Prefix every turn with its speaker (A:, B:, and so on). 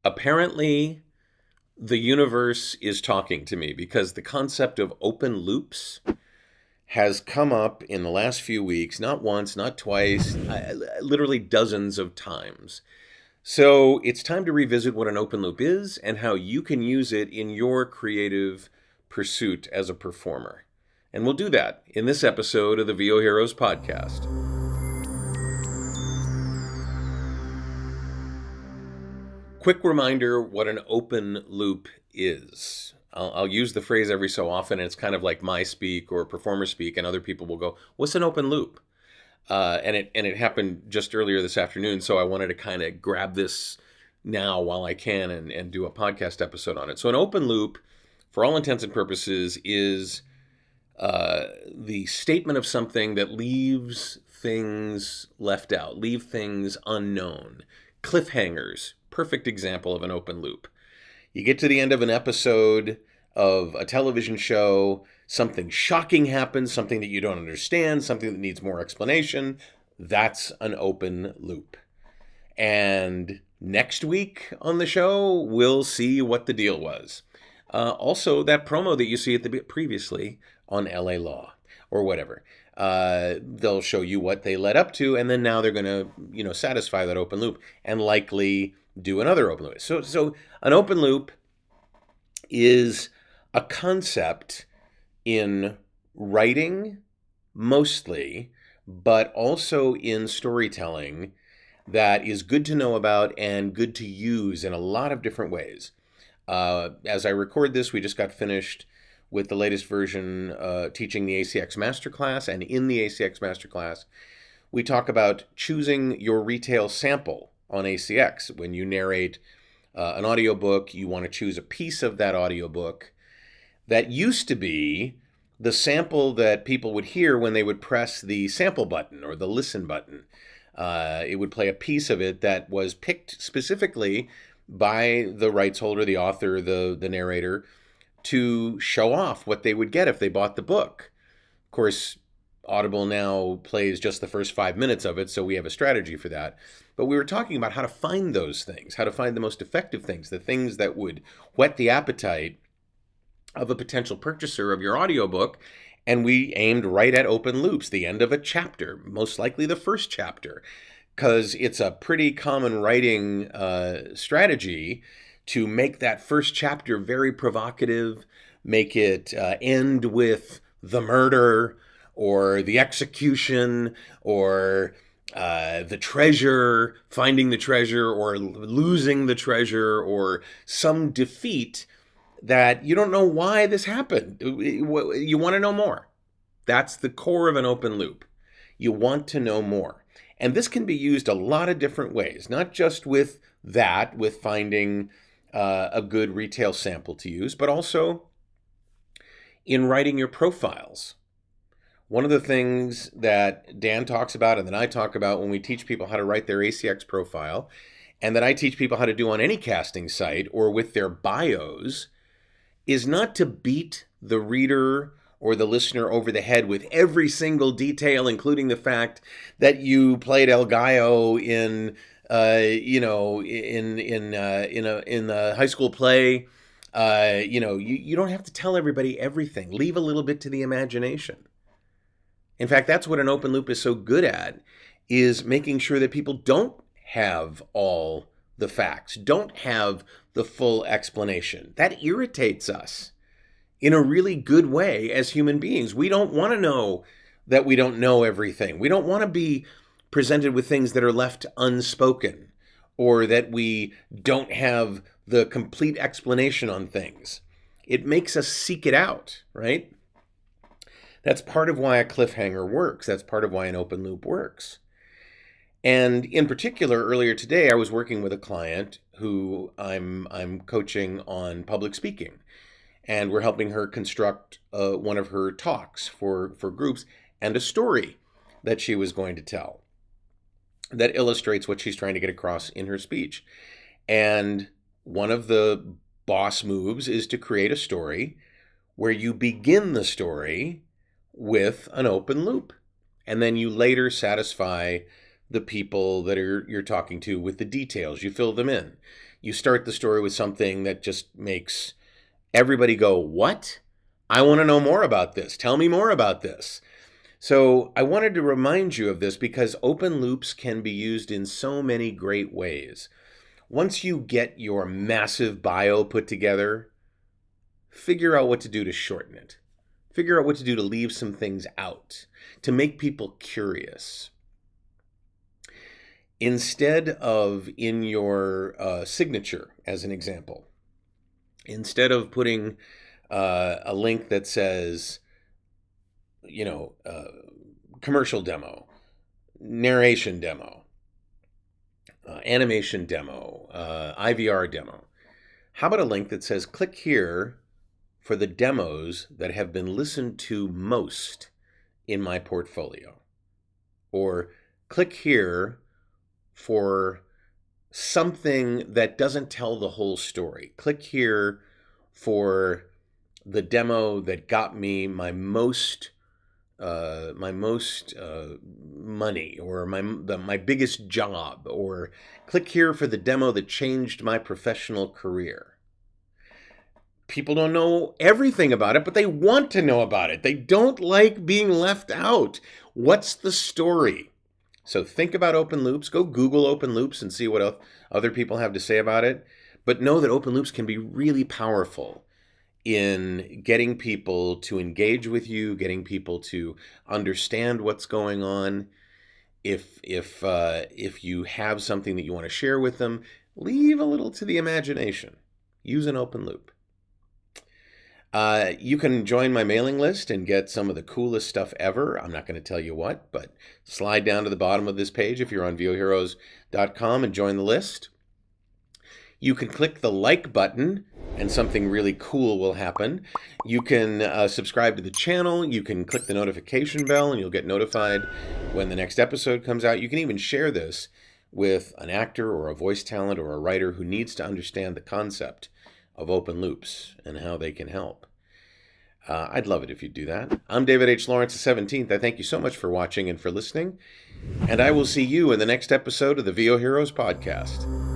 A: Apparently, the universe is talking to me because the concept of open loops has come up in the last few weeks, not once, not twice, literally dozens of times. So it's time to revisit what an open loop is and how you can use it in your creative pursuit as a performer. And we'll do that in this episode of the VO Heroes podcast. Quick reminder what an open loop is. I'll use the phrase every so often, and it's kind of like my speak or performer speak, and other people will go, "What's an open loop?" And it happened just earlier this afternoon, so I wanted to kind of grab this now while I can and do a podcast episode on it. So an open loop, for all intents and purposes, is the statement of something that leaves things left out, leave things unknown. Cliffhangers, perfect example of an open loop. You get to the end of an episode of a television show, something shocking happens, something that you don't understand, something that needs more explanation. That's an open loop. And next week on the show, we'll see what the deal was. Also, that promo that you see at the previously on LA Law or whatever. They'll show you what they led up to, and then now they're going to, satisfy that open loop and likely do another open loop. So an open loop is a concept in writing mostly, but also in storytelling that is good to know about and good to use in a lot of different ways. As I record this, we just got finished with the latest version teaching the ACX Masterclass, and in the ACX Masterclass, we talk about choosing your retail sample on ACX. When you narrate an audiobook, you want to choose a piece of that audiobook that used to be the sample that people would hear when they would press the sample button or the listen button. It would play a piece of it that was picked specifically by the rights holder, the author, the narrator, to show off what they would get if they bought the book. Of course, Audible now plays just the first 5 minutes of it, so we have a strategy for that. But we were talking about how to find those things, how to find the most effective things, the things that would whet the appetite of a potential purchaser of your audiobook. And we aimed right at open loops, the end of a chapter, most likely the first chapter, because it's a pretty common writing strategy to make that first chapter very provocative, make it end with the murder or the execution or the treasure, finding the treasure or losing the treasure or some defeat that you don't know why this happened. You want to know more. That's the core of an open loop. You want to know more. And this can be used a lot of different ways, not just with finding a good retail sample to use, but also in writing your profiles. One of the things that Dan talks about and that I talk about when we teach people how to write their ACX profile, and that I teach people how to do on any casting site or with their bios, is not to beat the reader or the listener over the head with every single detail, including the fact that you played El Gallo in a high school play. You don't have to tell everybody everything. Leave a little bit to the imagination. In fact, that's what an open loop is so good at, is making sure that people don't have all the facts, don't have the full explanation. That irritates us in a really good way as human beings. We don't want to know that we don't know everything. We don't want to be presented with things that are left unspoken or that we don't have the complete explanation on things. It makes us seek it out, right? That's part of why a cliffhanger works. That's part of why an open loop works. And in particular, earlier today, I was working with a client who I'm coaching on public speaking. And we're helping her construct one of her talks for groups and a story that she was going to tell that illustrates what she's trying to get across in her speech. And one of the boss moves is to create a story where you begin the story with an open loop. And then you later satisfy the people that you're talking to with the details. You fill them in. You start the story with something that just makes everybody go, what? I want to know more about this. Tell me more about this. So I wanted to remind you of this because open loops can be used in so many great ways. Once you get your massive bio put together, figure out what to do to shorten it. Figure out what to do to leave some things out, to make people curious. Instead of in your signature, as an example, instead of putting a link that says, commercial demo, narration demo, animation demo, IVR demo, how about a link that says, click here for the demos that have been listened to most in my portfolio? Or click here for something that doesn't tell the whole story. Click here for the demo that got me my most money, or my biggest job, or click here for the demo that changed my professional career. People don't know everything about it, but they want to know about it. They don't like being left out. What's the story? So think about open loops. Go Google open loops and see what other people have to say about it. But know that open loops can be really powerful in getting people to engage with you, getting people to understand what's going on. If you have something that you want to share with them, leave a little to the imagination. Use an open loop. You can join my mailing list and get some of the coolest stuff ever. I'm not going to tell you what, but slide down to the bottom of this page if you're on VOHeroes.com and join the list. You can click the like button and something really cool will happen. You can subscribe to the channel. You can click the notification bell and you'll get notified when the next episode comes out. You can even share this with an actor or a voice talent or a writer who needs to understand the concept of open loops and how they can help. I'd love it if you'd do that. I'm David H. Lawrence the 17th. I thank you so much for watching and for listening, and I will see you in the next episode of the VO Heroes podcast.